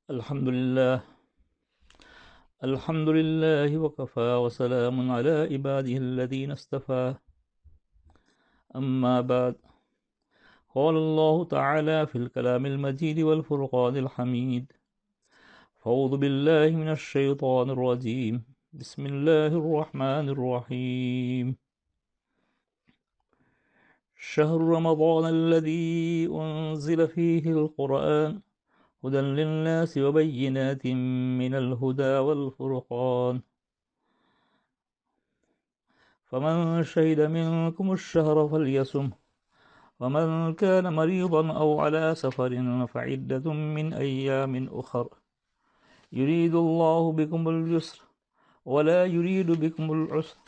الحمد لله الحمد لله وكفى وسلام على عباده الذين اصطفى أما بعد. قال الله تعالى في الكلام المجيد والفرقان الحميد: أعوذ بالله من الشيطان الرجيم، بسم الله الرحمن الرحيم. شهر رمضان الذي أنزل فيه القرآن هدى للناس وبينات من الهدى والفرقان، فمن شهد منكم الشهر فليصم، ومن كان مريضا أو على سفر فعدة من أيام أخر، يريد الله بكم اليسر ولا يريد بكم العسر،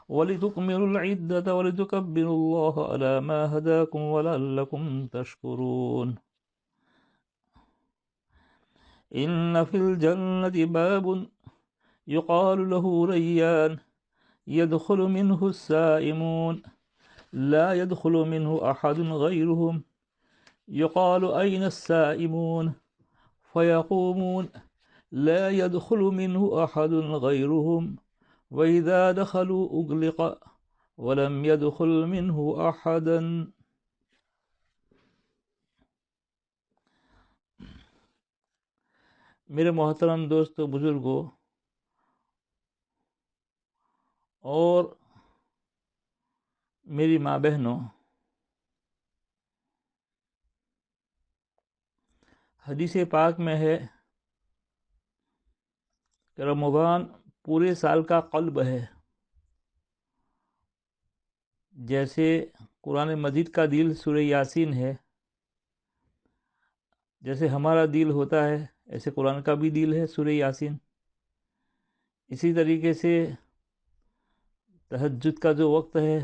ولتكملوا العدة ولتكبروا الله على ما هداكم ولعلكم تشكرون. إن في الجنة باب يقال له ريان، يدخل منه السائمون لا يدخل منه أحد غيرهم، يقال أين السائمون فيقومون لا يدخل منه أحد غيرهم، وإذا دخلوا أغلق ولم يدخل منه أحدا. میرے محترم دوستو، بزرگوں اور میری ماں بہنوں، حدیث پاک میں ہے کہ رمضان پورے سال کا قلب ہے. جیسے قرآن مجید کا دل سورہ یاسین ہے، جیسے ہمارا دل ہوتا ہے ایسے قرآن کا بھی دل ہے سورہ یاسین. اسی طریقے سے تہجد کا جو وقت ہے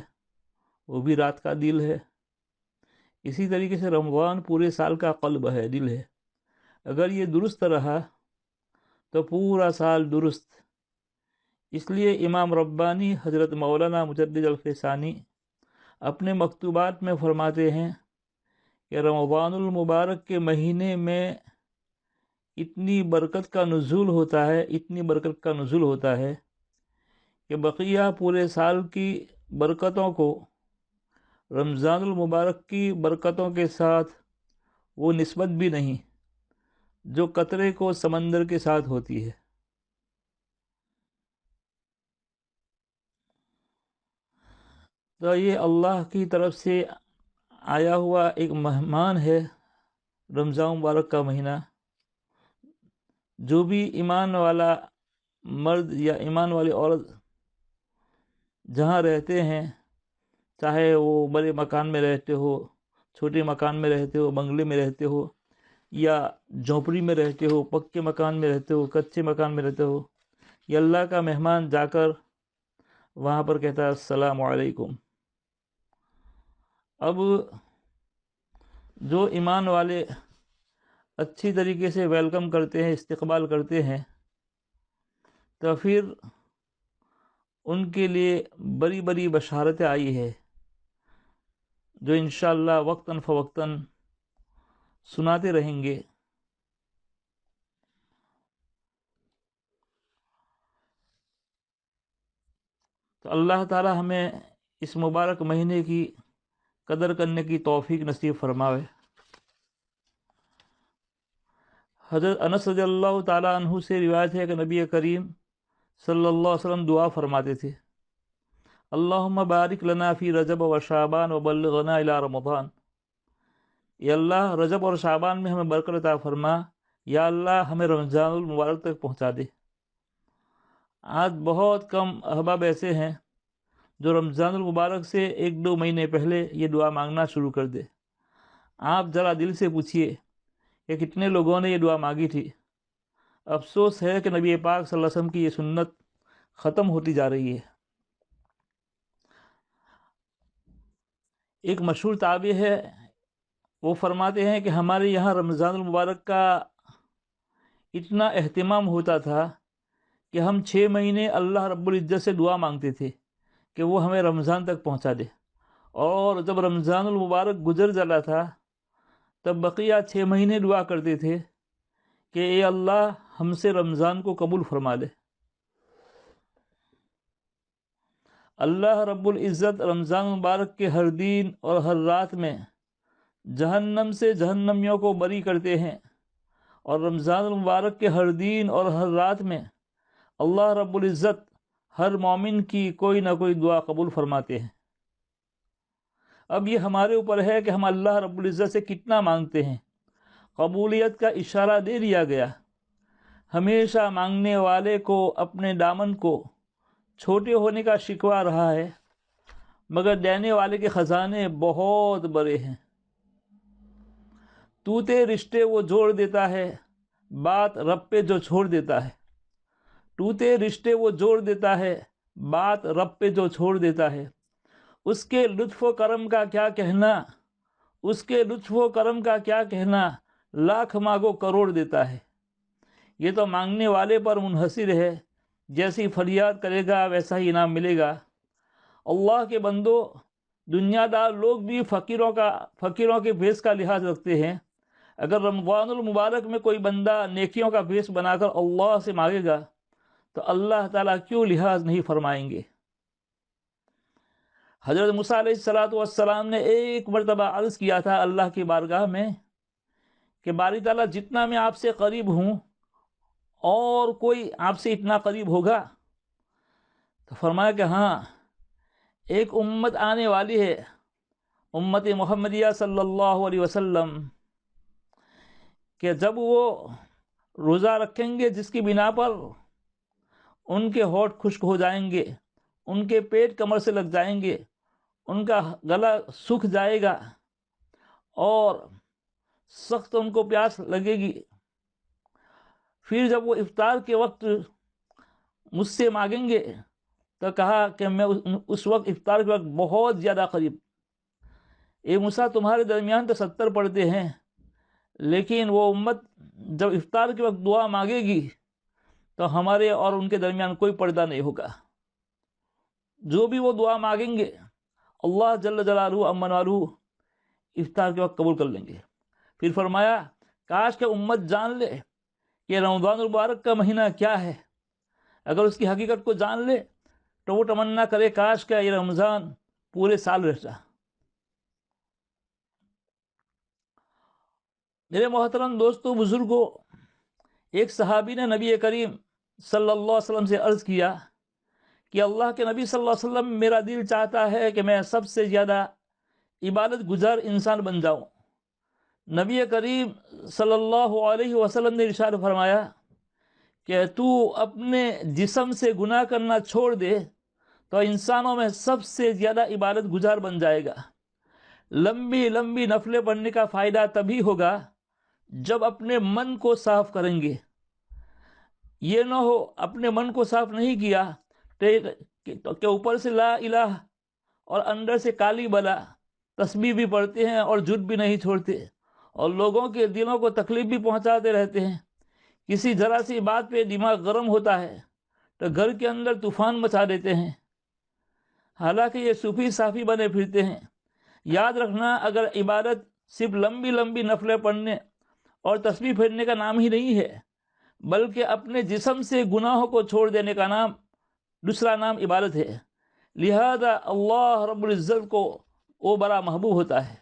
وہ بھی رات کا دل ہے. اسی طریقے سے رمضان پورے سال کا قلب ہے، دل ہے. اگر یہ درست رہا تو پورا سال درست. اس لیے امام ربانی حضرت مولانا مجدد الفیسانی اپنے مکتوبات میں فرماتے ہیں کہ رمضان المبارک کے مہینے میں اتنی برکت کا نزول ہوتا ہے، اتنی برکت کا نزول ہوتا ہے کہ بقیہ پورے سال کی برکتوں کو رمضان المبارک کی برکتوں کے ساتھ وہ نسبت بھی نہیں جو قطرے کو سمندر کے ساتھ ہوتی ہے. تو یہ اللہ کی طرف سے آیا ہوا ایک مہمان ہے رمضان مبارک کا مہینہ. جو بھی ایمان والا مرد یا ایمان والی عورت جہاں رہتے ہیں، چاہے وہ بڑے مکان میں رہتے ہو، چھوٹے مکان میں رہتے ہو، بنگلے میں رہتے ہو، یا جھونپڑی میں رہتے ہو، پکے مکان میں رہتے ہو، کچے مکان میں رہتے ہو، یہ اللہ کا مہمان جا کر وہاں پر کہتا ہے السلام علیکم. اب جو ایمان والے اچھی طریقے سے ویلکم کرتے ہیں، استقبال کرتے ہیں، تو پھر ان کے لیے بڑی بڑی بشارتیں آئی ہے جو انشاءاللہ وقتاً فوقتاً سناتے رہیں گے. تو اللہ تعالی ہمیں اس مبارک مہینے کی قدر کرنے کی توفیق نصیب فرماوے. حضرت انس رضی اللہ تعالیٰ عنہ سے روایت ہے کہ نبی کریم صلی اللہ علیہ وسلم دعا فرماتے تھے: اللہم بارک لنا فی رجب و شعبان وبلغنا الی رمضان. یا اللہ رجب اور شعبان میں ہمیں برکت عطا فرما، یا اللہ ہمیں رمضان المبارک تک پہنچا دے. آج بہت کم احباب ایسے ہیں جو رمضان المبارک سے 1-2 مہینے پہلے یہ دعا مانگنا شروع کر دے. آپ ذرا دل سے پوچھئے کہ کتنے لوگوں نے یہ دعا مانگی تھی. افسوس ہے کہ نبی پاک صلی اللہ علیہ وسلم کی یہ سنت ختم ہوتی جا رہی ہے. ایک مشہور تابع ہے، وہ فرماتے ہیں کہ ہمارے یہاں رمضان المبارک کا اتنا اہتمام ہوتا تھا کہ ہم 6 مہینے اللہ رب العزت سے دعا مانگتے تھے کہ وہ ہمیں رمضان تک پہنچا دے، اور جب رمضان المبارک گزر جاتا تھا تب بقیہ 6 مہینے دعا کرتے تھے کہ اے اللہ ہم سے رمضان کو قبول فرما لے۔ اللہ رب العزت رمضان مبارک کے ہر دن اور ہر رات میں جہنم سے جہنمیوں کو بری کرتے ہیں، اور رمضان المبارک کے ہر دن اور ہر رات میں اللہ رب العزت ہر مومن کی کوئی نہ کوئی دعا قبول فرماتے ہیں۔ اب یہ ہمارے اوپر ہے کہ ہم اللہ رب العزت سے کتنا مانگتے ہیں۔ قبولیت کا اشارہ دے دیا گیا۔ ہمیشہ مانگنے والے کو اپنے دامن کو چھوٹے ہونے کا شکوہ رہا ہے، مگر دینے والے کے خزانے بہت بڑے ہیں۔ ٹوٹے رشتے وہ جوڑ دیتا ہے، بات رب پہ جو چھوڑ دیتا ہے۔ ٹوٹے رشتے وہ جوڑ دیتا ہے، بات رب پہ جو چھوڑ دیتا ہے۔ اس کے لطف و کرم کا کیا کہنا، اس کے لطف و کرم کا کیا کہنا، لاکھ مانگو کروڑ دیتا ہے۔ یہ تو مانگنے والے پر منحصر ہے، جیسی فریاد کرے گا ویسا ہی انعام ملے گا۔ اللہ کے بندو، دنیا دار لوگ بھی فقیروں کے بھیس کا لحاظ رکھتے ہیں۔ اگر رمضان المبارک میں کوئی بندہ نیکیوں کا بھیس بنا کر اللہ سے مانگے گا تو اللہ تعالیٰ کیوں لحاظ نہیں فرمائیں گے۔ حضرت موسیٰ علیہ السلام نے ایک مرتبہ عرض کیا تھا اللہ کی بارگاہ میں کہ باری تعالیٰ جتنا میں آپ سے قریب ہوں اور کوئی آپ سے اتنا قریب ہوگا؟ تو فرمایا کہ ہاں، ایک امت آنے والی ہے، امت محمدیہ صلی اللہ علیہ وسلم، کہ جب وہ روزہ رکھیں گے جس کی بنا پر ان کے ہونٹ خشک ہو جائیں گے، ان کے پیٹ کمر سے لگ جائیں گے، ان کا گلا سوکھ جائے گا اور سخت ان کو پیاس لگے گی۔ پھر جب وہ افطار کے وقت مجھ سے مانگیں گے تو کہا کہ میں اس وقت افطار کے وقت بہت زیادہ قریب، اے موسیٰ تمہارے درمیان تو 70 پڑھتے ہیں، لیکن وہ امت جب افطار کے وقت دعا مانگے گی تو ہمارے اور ان کے درمیان کوئی پردہ نہیں ہوگا۔ جو بھی وہ دعا مانگیں گے اللہ جل جلالہ امن والہ افطار کے وقت قبول کر لیں گے۔ پھر فرمایا کاش کہ امت جان لے کہ رمضان المبارک کا مہینہ کیا ہے۔ اگر اس کی حقیقت کو جان لے تو وہ تمنا کرے کاش کہ یہ رمضان پورے سال رہتا۔ میرے محترم دوستو بزرگوں، ایک صحابی نے نبی کریم صلی اللہ علیہ وسلم سے عرض کیا کہ اللہ کے نبی صلی اللہ علیہ وسلم، میرا دل چاہتا ہے کہ میں سب سے زیادہ عبادت گزار انسان بن جاؤں۔ نبی کریم صلی اللہ علیہ وسلم نے ارشاد فرمایا کہ تو اپنے جسم سے گناہ کرنا چھوڑ دے تو انسانوں میں سب سے زیادہ عبادت گزار بن جائے گا۔ لمبی لمبی نفلیں پڑھنے کا فائدہ تبھی ہوگا جب اپنے من کو صاف کریں گے۔ یہ نہ ہو اپنے من کو صاف نہیں کیا کہ اوپر سے لا الہ اور اندر سے کالی بلا، تسبیح بھی پڑھتے ہیں اور جھوٹ بھی نہیں چھوڑتے، اور لوگوں کے دلوں کو تکلیف بھی پہنچاتے رہتے ہیں۔ کسی ذرا سی بات پہ دماغ گرم ہوتا ہے تو گھر کے اندر طوفان مچا دیتے ہیں، حالانکہ یہ صوفی صافی بنے پھرتے ہیں۔ یاد رکھنا، اگر عبادت صرف لمبی لمبی نفلیں پڑھنے اور تسبیح پھیرنے کا نام ہی نہیں ہے، بلکہ اپنے جسم سے گناہوں کو چھوڑ دینے کا نام دوسرا نام عبادت ہے۔ لہذا اللہ رب العزت کو وہ بڑا محبوب ہوتا ہے،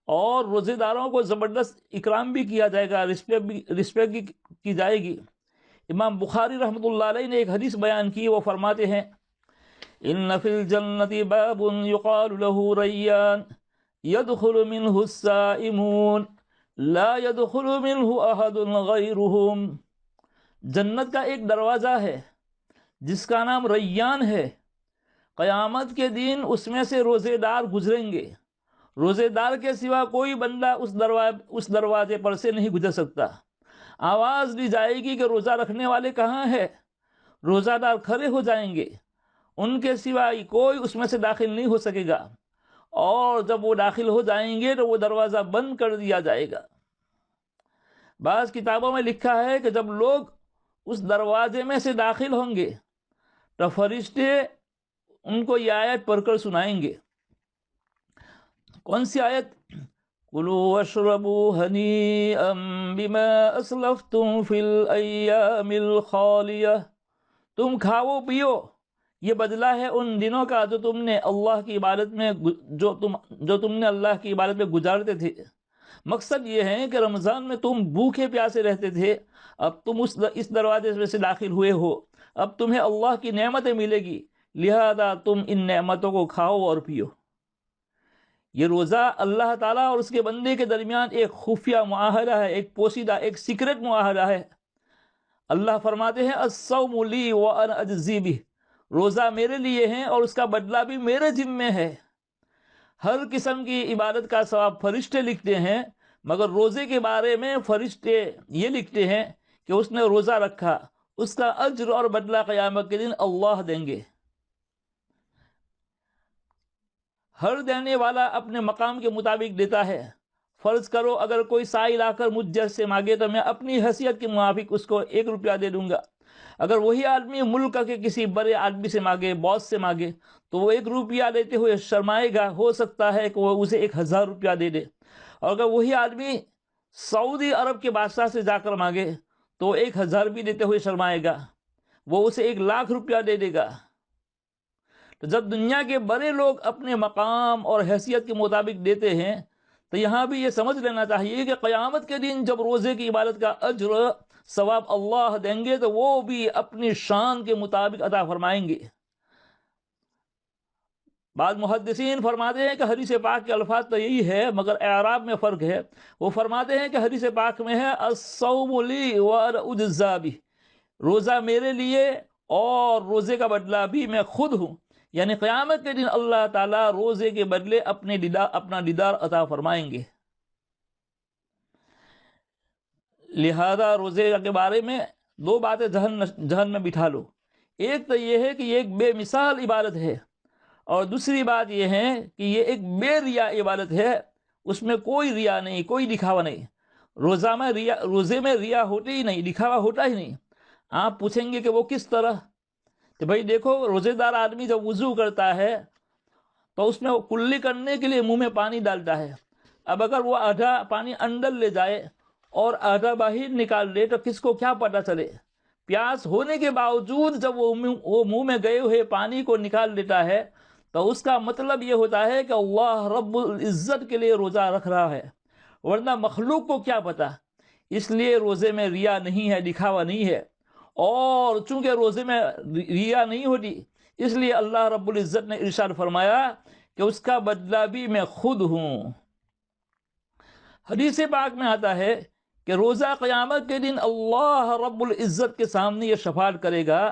اور روزے داروں کو زبردست اکرام بھی کیا جائے گا، رسپیکٹ بھی کی جائے گی۔ امام بخاری رحمۃ اللہ علیہ نے ایک حدیث بیان کی، وہ فرماتے ہیں ان فی الجنۃ باب یقال له ریان يدخل منه السائمون لا يدخل منه احد غیرهم۔ جنت کا ایک دروازہ ہے جس کا نام ریان ہے، قیامت کے دن اس میں سے روزے دار گزریں گے، روزے دار کے سوا کوئی بندہ اس دروازے پر سے نہیں گزر سکتا۔ آواز دی جائے گی کہ روزہ رکھنے والے کہاں ہیں؟ روزہ دار کھڑے ہو جائیں گے، ان کے سوا کوئی اس میں سے داخل نہیں ہو سکے گا، اور جب وہ داخل ہو جائیں گے تو وہ دروازہ بند کر دیا جائے گا۔ بعض کتابوں میں لکھا ہے کہ جب لوگ اس دروازے میں سے داخل ہوں گے تو فرشتے ان کو یہ آیت پڑھ کر سنائیں گے۔ کون سی آیت؟ کلوا واشربوا ہنیئا بما اسلفتم فی الایام الخالیہ، تم کھاؤ پیو، یہ بدلہ ہے ان دنوں کا جو تم نے اللہ کی عبادت میں جو تم نے اللہ کی عبادت میں گزارتے تھے۔ مقصد یہ ہے کہ رمضان میں تم بھوکے پیاسے رہتے تھے، اب تم اس دروازے میں سے داخل ہوئے ہو، اب تمہیں اللہ کی نعمتیں ملے گی، لہذا تم ان نعمتوں کو کھاؤ اور پیو۔ یہ روزہ اللہ تعالیٰ اور اس کے بندے کے درمیان ایک خفیہ معاہدہ ہے، ایک پوشیدہ، ایک سیکرٹ معاہدہ ہے۔ اللہ فرماتے ہیں الصوم لی وانا اجزی بہ، روزہ میرے لیے ہیں اور اس کا بدلہ بھی میرے ذمے ہے۔ ہر قسم کی عبادت کا ثواب فرشتے لکھتے ہیں، مگر روزے کے بارے میں فرشتے یہ لکھتے ہیں کہ اس نے روزہ رکھا، اس کا اجر اور بدلہ قیامت کے دن اللہ دیں گے۔ ہر دینے والا اپنے مقام کے مطابق دیتا ہے۔ فرض کرو اگر کوئی سائل آ کر مجھ سے مانگے تو میں اپنی حیثیت کے موافق اس کو 1 روپیہ دے دوں گا۔ اگر وہی آدمی ملک کے کسی بڑے آدمی سے مانگے، باس سے مانگے، تو وہ 1 روپیہ لیتے ہوئے شرمائے گا، ہو سکتا ہے کہ وہ اسے 1000 روپیہ دے دے۔ اور اگر وہی آدمی سعودی عرب کے بادشاہ سے جا کر مانگے تو وہ 1000 بھی دیتے ہوئے شرمائے گا، وہ اسے 1,00,000 روپیہ دے دے گا۔ تو جب دنیا کے بڑے لوگ اپنے مقام اور حیثیت کے مطابق دیتے ہیں تو یہاں بھی یہ سمجھ لینا چاہیے کہ قیامت کے دن جب روزے کی عبادت کا اجر ثواب اللہ دیں گے تو وہ بھی اپنی شان کے مطابق عطا فرمائیں گے۔ بعض محدثین فرماتے ہیں کہ حدیث پاک کے الفاظ تو یہی ہے مگر اعراب میں فرق ہے۔ وہ فرماتے ہیں کہ حدیث پاک میں ہے الصوم لی وانا اجزی بہ، روزہ میرے لیے اور روزے کا بدلہ بھی میں خود ہوں، یعنی قیامت کے دن اللہ تعالیٰ روزے کے بدلے اپنا دیدار عطا فرمائیں گے۔ لہذا روزے کے بارے میں 2 باتیں ذہن میں بٹھا لو۔ ایک تو یہ ہے کہ یہ ایک بے مثال عبادت ہے، اور دوسری بات یہ ہے کہ یہ ایک بے ریا عبادت ہے، اس میں کوئی ریا نہیں، کوئی دکھاوا نہیں۔ روزے میں ریا ہوتی ہی نہیں، دکھاوا ہوتا ہی نہیں۔ آپ پوچھیں گے کہ وہ کس طرح؟ کہ بھائی دیکھو، روزے دار آدمی جب وضو کرتا ہے تو اس میں وہ کلی کرنے کے لیے منہ میں پانی ڈالتا ہے۔ اب اگر وہ آدھا پانی اندر لے جائے اور آدھا باہر نکال دے تو کس کو کیا پتہ چلے؟ پیاس ہونے کے باوجود جب وہ منہ میں گئے ہوئے پانی کو نکال دیتا ہے تو اس کا مطلب یہ ہوتا ہے کہ اللہ رب العزت کے لیے روزہ رکھ رہا ہے، ورنہ مخلوق کو کیا پتہ۔ اس لیے روزے میں ریا نہیں ہے، دکھاوا نہیں ہے، اور چونکہ روزے میں ریا نہیں ہوتی اس لیے اللہ رب العزت نے ارشاد فرمایا کہ اس کا بدلہ بھی میں خود ہوں۔ حدیث پاک میں آتا ہے کہ روزہ قیامت کے دن اللہ رب العزت کے سامنے یہ شفاعت کرے گا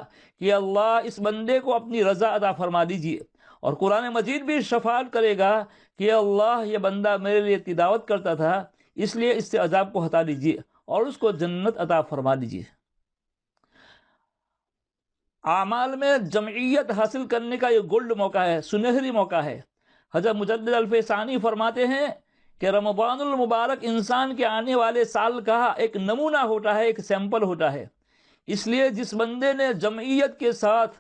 کہ اللہ اس بندے کو اپنی رضا عطا فرما دیجیے، اور قرآن مجید بھی شفاعت کرے گا کہ اللہ یہ بندہ میرے لیے تلاوت کرتا تھا، اس لیے اس سے عذاب کو ہٹا دیجیے اور اس کو جنت عطا فرما دیجیے۔ اعمال میں جمعیت حاصل کرنے کا یہ گولڈ موقع ہے، سنہری موقع ہے۔ حضرت مجدد الفسانی فرماتے ہیں کہ رمضان المبارک انسان کے آنے والے سال کا ایک نمونہ ہوتا ہے، ایک سیمپل ہوتا ہے۔ اس لیے جس بندے نے جمعیت کے ساتھ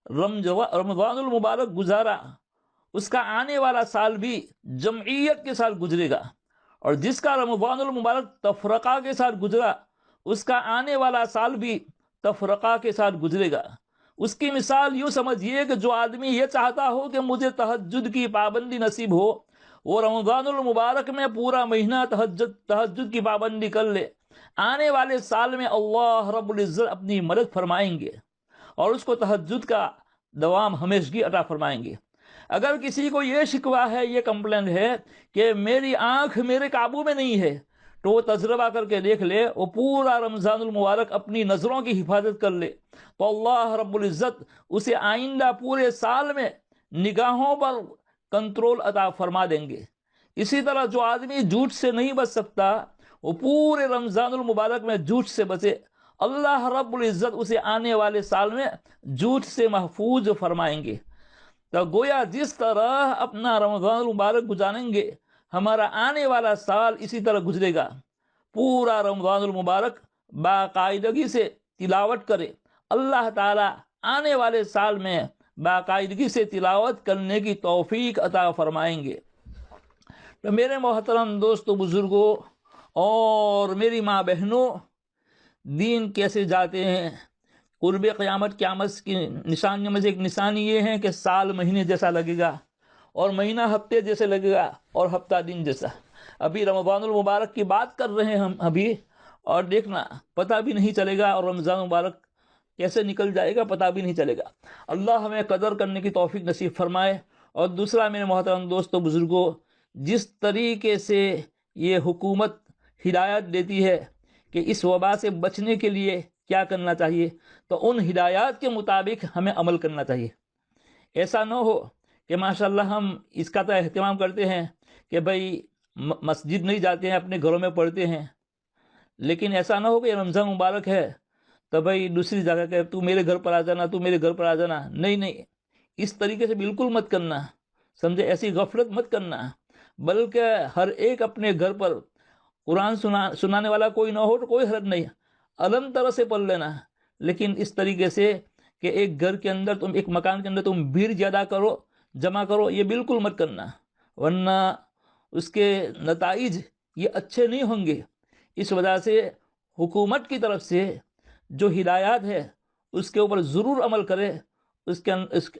رمضان المبارک گزارا اس کا آنے والا سال بھی جمعیت کے ساتھ گزرے گا، اور جس کا رمضان المبارک تفرقہ کے ساتھ گزرا اس کا آنے والا سال بھی تفرقہ کے ساتھ گزرے گا۔ اس کی مثال یوں سمجھیے کہ جو آدمی یہ چاہتا ہو کہ مجھے تہجد کی پابندی نصیب ہو، وہ رمضان المبارک میں پورا مہینہ تہجد کی پابندی کر لے، آنے والے سال میں اللہ رب العزت اپنی مدد فرمائیں گے اور اس کو تہجد کا دوام ہمیشگی عطا فرمائیں گے۔ اگر کسی کو یہ شکوہ ہے، یہ کمپلین ہے کہ میری آنکھ میرے قابو میں نہیں ہے، تو وہ تجربہ کر کے دیکھ لے، وہ پورا رمضان المبارک اپنی نظروں کی حفاظت کر لے تو اللہ رب العزت اسے آئندہ پورے سال میں نگاہوں پر کنٹرول عطا فرما دیں گے۔ اسی طرح جو آدمی جھوٹ سے نہیں بچ سکتا وہ پورے رمضان المبارک میں جھوٹ سے بچے، اللہ رب العزت اسے آنے والے سال میں جھوٹ سے محفوظ فرمائیں گے۔ تو گویا جس طرح اپنا رمضان المبارک گزاریں گے ہمارا آنے والا سال اسی طرح گزرے گا۔ پورا رمضان المبارک باقاعدگی سے تلاوت کرے، اللہ تعالیٰ آنے والے سال میں باقاعدگی سے تلاوت کرنے کی توفیق عطا فرمائیں گے۔ تو میرے محترم دوستوں بزرگوں اور میری ماں بہنوں، دین کیسے جاتے ہیں؟ قرب قیامت کی نشانیوں میں سے ایک نشانی یہ ہے کہ سال مہینے جیسا لگے گا، اور مہینہ ہفتے جیسے لگے گا، اور ہفتہ دن جیسا۔ ابھی رمضان المبارک کی بات کر رہے ہیں ہم ابھی، اور دیکھنا پتہ بھی نہیں چلے گا، اور رمضان مبارک کیسے نکل جائے گا پتہ بھی نہیں چلے گا۔ اللہ ہمیں قدر کرنے کی توفیق نصیب فرمائے۔ اور دوسرا میرے محترم دوستوں بزرگوں، جس طریقے سے یہ حکومت ہدایت دیتی ہے کہ اس وبا سے بچنے کے لیے کیا کرنا چاہیے، تو ان ہدایات کے مطابق ہمیں عمل کرنا چاہیے۔ ایسا نہ ہو کہ ماشاءاللہ ہم اس کا تو اہتمام کرتے ہیں کہ بھئی مسجد نہیں جاتے ہیں، اپنے گھروں میں پڑھتے ہیں، لیکن ایسا نہ ہو کہ رمضان مبارک ہے تو بھئی دوسری جگہ کہ تو میرے گھر پر آ جانا، تو میرے گھر پر آ جانا۔ نہیں، اس طریقے سے بالکل مت کرنا، سمجھے، ایسی غفلت مت کرنا، بلکہ ہر ایک اپنے گھر پر قرآن سنانے والا کوئی نہ ہو تو کوئی حرج نہیں، علم طرح سے پڑھ لینا، لیکن اس طریقے سے کہ ایک گھر کے اندر ایک مکان کے اندر تم بھیڑ زیادہ کرو، جمع کرو، یہ بالکل مت کرنا، ورنہ اس کے نتائج یہ اچھے نہیں ہوں گے۔ اس وجہ سے حکومت کی طرف سے جو ہدایات ہے اس کے اوپر ضرور عمل کرے،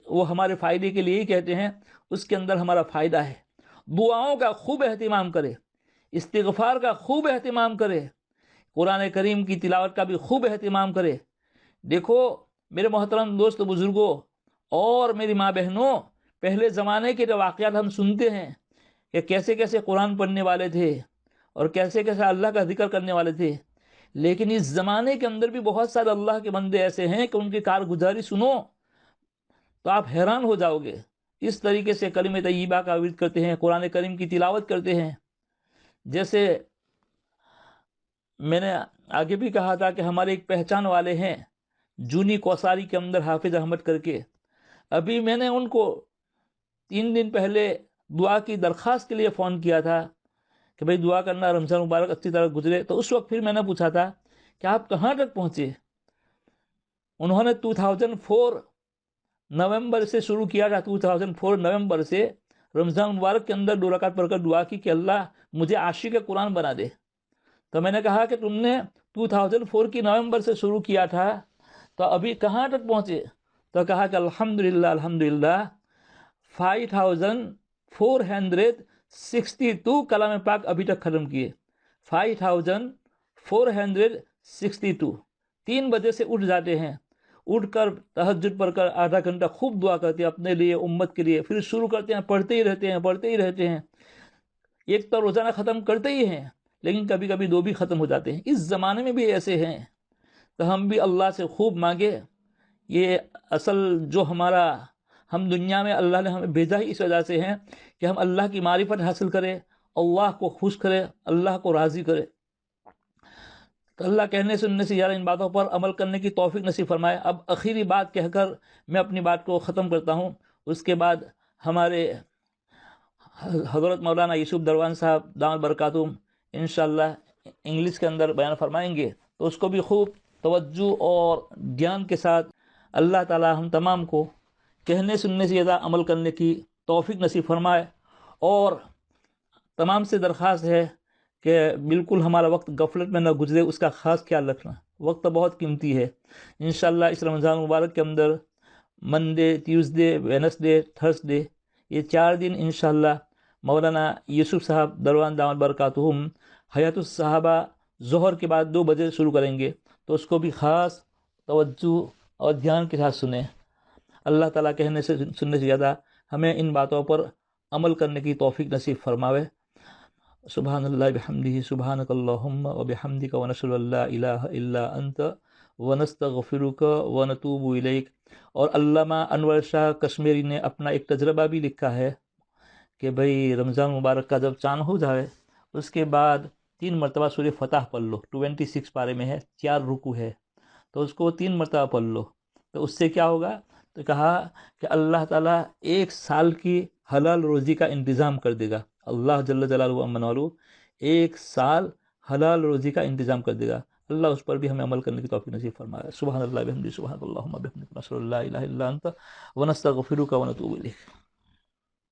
وہ ہمارے فائدے کے لیے ہی کہتے ہیں، اس کے اندر ہمارا فائدہ ہے۔ دعاؤں کا خوب اہتمام کرے، استغفار کا خوب اہتمام کرے، قرآن کریم کی تلاوت کا بھی خوب اہتمام کرے۔ دیکھو میرے محترم دوست بزرگوں اور میری ماں بہنوں، پہلے زمانے کے جو واقعات ہم سنتے ہیں کہ کیسے کیسے قرآن پڑھنے والے تھے اور کیسے کیسے اللہ کا ذکر کرنے والے تھے، لیکن اس زمانے کے اندر بھی بہت سارے اللہ کے بندے ایسے ہیں کہ ان کی کارگزاری سنو تو آپ حیران ہو جاؤ گے۔ اس طریقے سے کلمہ طیبہ کا ورد کرتے ہیں، قرآن کریم کی تلاوت کرتے ہیں۔ جیسے میں نے آگے بھی کہا تھا کہ ہمارے ایک پہچان والے ہیں جونی کوساری کے اندر، حافظ احمد کر کے، ابھی میں نے ان کو 3 دن پہلے دعا کی درخواست کے لیے فون کیا تھا کہ بھئی دعا کرنا رمضان مبارک اچھی طرح گزرے۔ تو اس وقت پھر میں نے پوچھا تھا کہ آپ کہاں تک پہنچے؟ انہوں نے 2004 نومبر سے شروع کیا تھا، 2004 نومبر سے رمضان مبارک کے اندر 2 رکعت پڑھ کر دعا کی کہ اللہ مجھے عاشق قرآن بنا دے۔ تو میں نے کہا کہ تم نے 2004 کی نومبر سے شروع کیا تھا تو ابھی کہاں تک پہنچے؟ تو کہا کہ الحمدللہ 5462 کلام پاک ابھی تک ختم کیے۔ 5462 3 بجے سے اٹھ جاتے ہیں، اٹھ کر تہجد پڑھ کر آدھا گھنٹہ خوب دعا کرتے ہیں اپنے لیے، امت کے لیے، پھر شروع کرتے ہیں، پڑھتے ہی رہتے ہیں۔ ایک تو روزانہ ختم کرتے ہی ہیں، لیکن کبھی کبھی 2 بھی ختم ہو جاتے ہیں۔ اس زمانے میں بھی ایسے ہیں، تو ہم بھی اللہ سے خوب مانگے۔ یہ اصل جو ہم دنیا میں اللہ نے ہمیں بھیجا ہی اس وجہ سے ہیں کہ ہم اللہ کی معرفت حاصل کریں، اللہ کو خوش کرے، اللہ کو راضی کرے۔ تو اللہ کہنے سننے سے یار ان باتوں پر عمل کرنے کی توفیق نصیب فرمائے۔ اب آخری بات کہہ کر میں اپنی بات کو ختم کرتا ہوں، اس کے بعد ہمارے حضرت مولانا یوسف دروان صاحب دامت برکاتہم انشاءاللہ انگلش کے اندر بیان فرمائیں گے، تو اس کو بھی خوب توجہ اور دھیان کے ساتھ اللہ تعالی ہم تمام کو کہنے سننے سے زیادہ عمل کرنے کی توفیق نصیب فرمائے۔ اور تمام سے درخواست ہے کہ بالکل ہمارا وقت غفلت میں نہ گزرے، اس کا خاص خیال رکھنا، وقت بہت قیمتی ہے۔ انشاءاللہ اس رمضان مبارک کے اندر منڈے، ٹیوزڈے، وینسڈے، تھرسڈے، یہ 4 دن انشاءاللہ مولانا یوسف صاحب دروان دامت برکاتہم حیات الصحابہ ظہر کے بعد 2 بجے شروع کریں گے، تو اس کو بھی خاص توجہ اور دھیان کے ساتھ سنیں۔ اللہ تعالیٰ کہنے سے سننے سے زیادہ ہمیں ان باتوں پر عمل کرنے کی توفیق نصیب فرماوے۔ سبحان اللہ بحمدہ، سبحانک اللہم وبحمدک، ونشہد ان لا الہ الا انت ونستغفرک ونتوب الیک۔ اور علامہ انور شاہ کشمیری نے اپنا ایک تجربہ بھی لکھا ہے کہ بھئی رمضان مبارک کا جب چاند ہو جائے اس کے بعد 3 مرتبہ سورہ فتح پڑھ لو، 26 پارے میں ہے، 4 رکوع ہے، تو اس کو 3 مرتبہ پڑھ لو، تو اس سے کیا ہوگا؟ تو کہا کہ اللہ تعالیٰ 1 سال کی حلال روزی کا انتظام کر دے گا۔ اللہ جل جلالہ امن والو 1 سال حلال روزی کا انتظام کر دے گا۔ اللہ اس پر بھی ہمیں عمل کرنے کی توفیق نصیب فرمائے۔ سبحان اللہ بحمدہ، سبحان اللہم بحمدک، نشہد ان لا الہ الا انت ونستغفرک ونتوب الیک۔